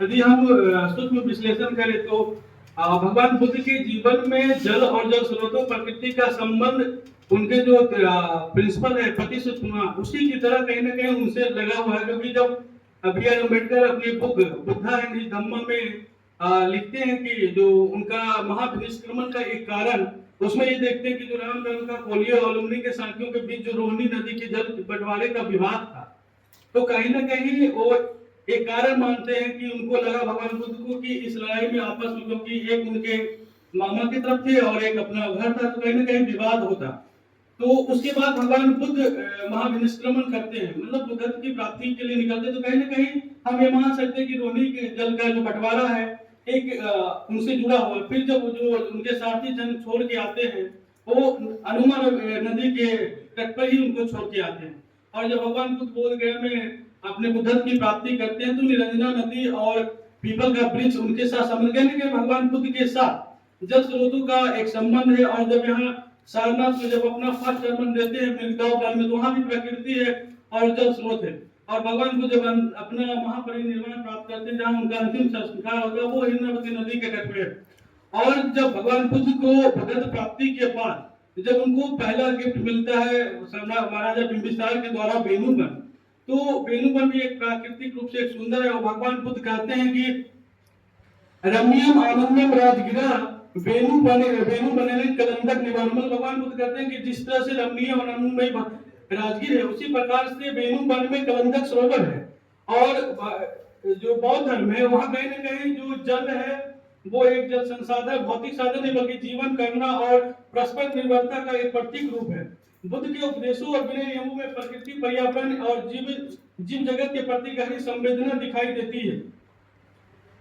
यदि हम सूक्ष्म विश्लेषण करें तो भगवान बुद्ध के जीवन में जल और जल स्रोतों प्रकृति का संबंध उनके जो प्रिंसिपल है प्रतिष्ठा उसी की तरह कहीं ना कहीं उनसे लगा हुआ है। क्योंकि जब बी आर अम्बेडकर अपनी बुक बुद्धा एंड हिज धम्मा में लिखते हैं कि जो उनका महाविनिष्क्रमण का एक कारण उसमें ये देखते हैं कि जो रामधन का कोलियो और लुम्बिनी के साथियों के बीच जो रोहिणी नदी के जल बंटवारे का विवाद था, तो कहीं ना कहीं वो एक कारण मानते हैं कि उनको लगा भगवान बुद्ध को कि इस लड़ाई में आपस में, क्योंकि एक उनके मामा की तरफ थे और एक अपना घर था, तो कहीं ना कहीं विवाद होता। तो उसके बाद भगवान बुद्ध महाविनिष्क्रमण करते हैं, मतलब बुद्धत्व की प्राप्ति के लिए निकलते। तो कहीं ना कहीं हम ये मान सकते हैं कि रोहिणी के जल का जो बंटवारा है एक उनसे जुड़ा हुआ। फिर जब जो उनके साथी जन छोड़ के आते हैं वो अनुमा नदी के तट पर ही उनको छोड़ के आते हैं। और जब भगवान बुद्ध बोध गया में अपने बुद्धत्व की प्राप्ति करते हैं तो निरंजना नदी और पीपल का वृक्ष उनके साथ समझ गए भगवान बुद्ध के साथ जल स्रोतों का एक संबंध है। और जब यहाँ सारनाथ में जब अपना फर्स्ट जन्म देते हैं मिर्गांव काल में, तो वहां भी प्रकृति है और जल स्रोत है। और भगवान को जब अपना महापरिनिर्वाण प्राप्त करते हैं, जहाँ उनका अंतिम संस्कार होता है वो हिरण्यवती नदी के तट पे। और जब भगवान बुद्ध को भगत प्राप्ति के बाद जब उनको पहला गिफ्ट मिलता है महाराजा बिंबिसार के द्वारा वेणुवन, तो वेणुवन भी एक प्राकृतिक रूप से एक सुंदर है। और भगवान बुद्ध कहते हैं कि रम्यम आनंदम राजगिरा वेणु बने कलंदक निवारण। भगवान बुद्ध कहते हैं कि जिस तरह से रमणीय और आनंदमय राजगीर है उसी प्रकार से वेणु वन में कलंदक सरोवर है। और जो बौद्ध धर्म है वहां कहीं ना कहीं जो जल है वो एक जल संसाधन भौतिक साधन नहीं बल्कि जीवन करना और परस्पर निर्भरता का एक प्रतीक रूप है। बुद्ध के उपदेशों और विनय नियमों में प्रकृति पर्यावरण और जीव जगत के प्रति गहरी संवेदना दिखाई देती है।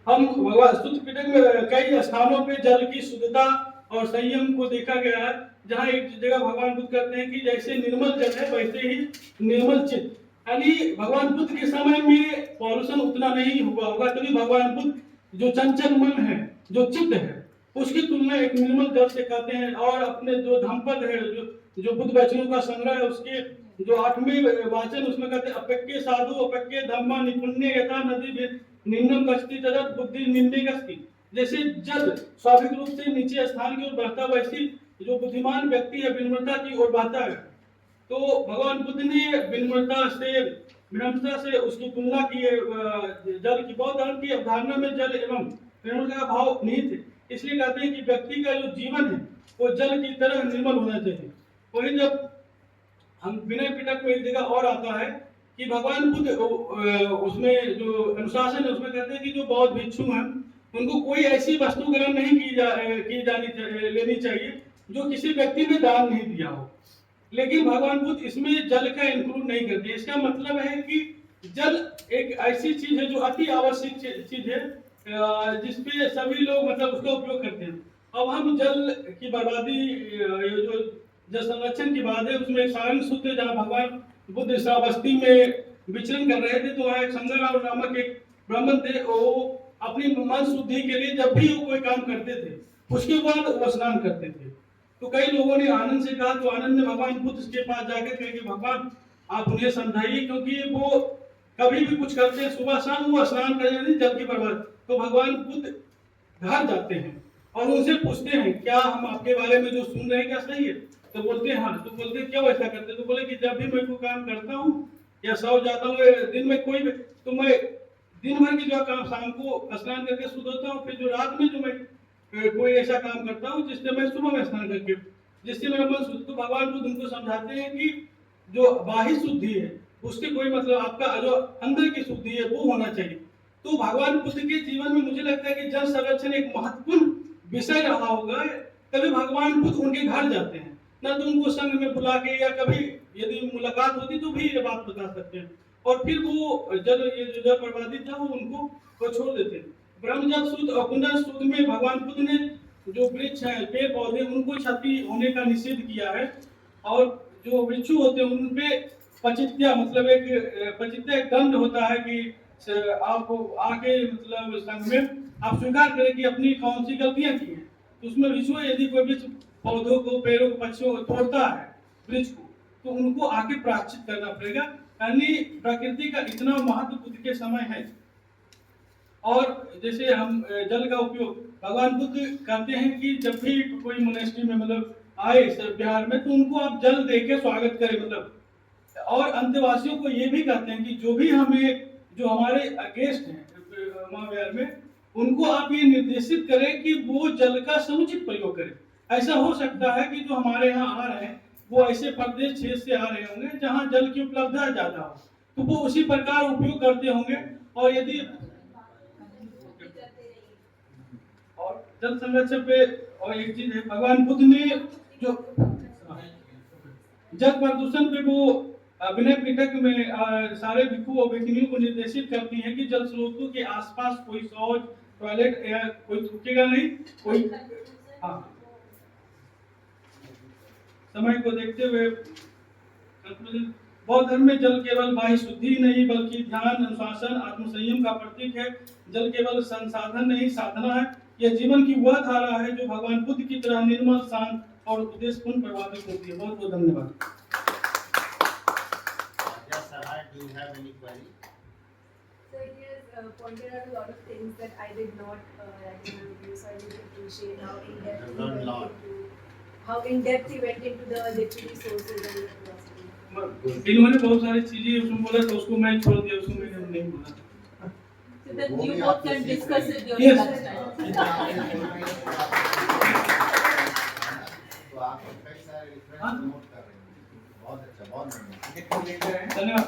हम भगवान सूत्र पिटक में कई स्थानों पे जल की शुद्धता और संयम को देखा गया है, जहाँ एक जगह भगवान बुद्ध कहते हैं कि जैसे निर्मल जल है वैसे ही निर्मल चित्त। यानी भगवान बुद्ध के समय में पॉल्यूशन उतना नहीं हुआ होगा, तभी भगवान बुद्ध जो चंचल मन है जो चित्त है उसकी तुलना एक निर्मल जल से कहते हैं। और अपने जो धम्पद है जो बुद्ध वचनों का संग्रह है उसके जो 8वें वाचन उसमें कहते हैं अपक्के साधु अपक्के धम्मा निपुण्य यथा नदी निम्नम गस्ती तदत बुद्धि निम्ने गस्ती। जैसे जल स्वाभाविक रूप से नीचे स्थान की ओर बढ़ता वैसी जो बुद्धिमान व्यक्ति है विनम्रता की ओर बढ़ता है। तो भगवान बुद्ध ने विनम्रता से उसकी तुलना की है जल की। बौद्ध धर्म की अवधारणा में जल एवं विनम्रता का भाव निहित है, इसलिए कहते हैं कि व्यक्ति का जो जीवन है वो जल की तरह निर्मल होना चाहिए। वही जब हम विनय पिटक में एक जगह और आता है कि भगवान बुद्ध उसमें जो अनुशासन है उसमें कहते हैं कि जो बौद्ध भिक्षु हैं उनको कोई ऐसी वस्तु ग्रहण नहीं लेनी चाहिए जो किसी व्यक्ति ने दान नहीं दिया हो। लेकिन भगवान बुद्ध इसमें जल का इंक्लूड नहीं करते। इसका मतलब है कि जल एक ऐसी चीज है जो अति आवश्यक चीज है जिसपे सभी लोग मतलब उसका उपयोग करते हैं। अब हम जल की बर्बादी जो जल संरक्षण की बात है उसमें एक सारंग सूत्र जहाँ भगवान बुद्ध श्रावस्ती में विचरण कर रहे थे, तो वहाँ एक संगराव नामक एक ब्राह्मण थे। वो अपनी मन शुद्धि के लिए जब भी वो कोई काम करते थे उसके बाद वो स्नान करते थे। तो कई लोगों ने आनंद से कहा, तो आनंद ने भगवान बुद्ध के पास जाकर कहे कि भगवान आप उन्हें समझाइए, क्योंकि वो कभी भी कुछ करते हैं सुबह शाम वो स्नान करें जल की बर्बाद। तो भगवान बुद्ध घर जाते हैं और उनसे पूछते हैं क्या हम आपके बारे में जो सुन रहे हैं क्या सही है? तो बोलते हैं हाँ। तो बोलते हैं क्यों ऐसा करते? तो बोले कि जब भी मैं कोई काम करता हूँ या सो जाता हूँ दिन में कोई तो मैं दिन भर की जो काम शाम को स्नान करके शुद्ध होता हूँ, फिर जो रात में जो मैं कोई ऐसा काम करता हूँ जिससे मैं सुबह में स्नान करके जिससे मेरा मन शुद्ध। तो भगवान बुद्ध उनको समझाते हैं कि जो बाह्य शुद्धि है उसके कोई मतलब आपका जो अंदर की शुद्धि है वो होना चाहिए। तो भगवान बुद्ध के जीवन में मुझे लगता है कि जल संरक्षण एक महत्वपूर्ण विषय रहा होगा, तभी भगवान बुद्ध उनके घर जाते हैं। ना तो उनको संघ में बुला के या कभी यदि मुलाकात होती तो भी ये बात बता सकते हैं। और फिर वो ये जो जल बर्बादी था वो उनको वो छोड़ देते। ब्रह्मजल सूत्र और कुंडल सूत्र में भगवान बुद्ध ने जो वृक्ष है पेड़ पौधे उनको क्षति होने का निषेध किया है। और जो वृक्षु होते हैं उनपे पचित्या मतलब एक पचित्या एक दंड होता है कि आप आके मतलब संघ में आप स्वीकार करें कि अपनी कौन सी गलतियां की हैं। तो उसमें विश्व यदि कोई वृक्ष पौधों को पेड़ों को पक्षियों को तोड़ता है वृक्ष को, तो उनको आके प्रायश्चित करना पड़ेगा। यानी प्रकृति का इतना महत्व बुद्ध के समय है। और जैसे हम जल का उपयोग, भगवान बुद्ध कहते हैं कि जब भी कोई मोनेस्ट्री में मतलब आए सर बिहार में, तो उनको आप जल दे के स्वागत करें मतलब। और अंतवासियों को ये भी कहते हैं कि जो भी हमें, जो हमारे गेस्ट हैं महाविहार में, उनको आप ये निर्देशित करें कि वो जल का समुचित प्रयोग करें। ऐसा हो सकता है कि जो हमारे यहाँ आ रहे हैं वो ऐसे प्रदेश क्षेत्र से आ रहे होंगे जहाँ जल की उपलब्धता ज्यादा हो, तो वो उसी प्रकार उपयोग करते होंगे। और यदि और जल संरक्षण पे और एक चीज है, भगवान बुद्ध ने जो जल प्रदूषण पे वो विनय पिटक में सारे भिक्षु और भिक्षुणियों को निर्देशित करती हैं कि जल स्रोतों के आसपास कोई शौच, टॉयलेट या कोई थूकेगा नहीं, कोई हाँ समय को देखते हुए बौद्ध धर्म में जल केवल बाह्य शुद्धि नहीं बल्कि ध्यान, अनुशासन, आत्मसंयम का प्रतीक है। जल केवल संसाधन नहीं, साधना है। यह जीवन की वह धारा है जो भगवान बुद्ध की तरह निर्मल, शांत और उद्देश्यपूर्ण प्रभावित होती है। बहुत बहुत धन्यवाद। Do you have any query? So he has pointed out a lot of things that I did not review, so I really appreciate how in depth he went into the literary sources and the philosophy. इन्होंने बहुत सारी चीजें उसमें बोला तो उसको मैं छोड़ दिया, उसको मैंने नहीं बोला। So that you both can discuss it during Yes. lunchtime. तो आप कई सारे reference note कर रहे हैं, बहुत अच्छा, बहुत बढ़िया। धन्यवाद।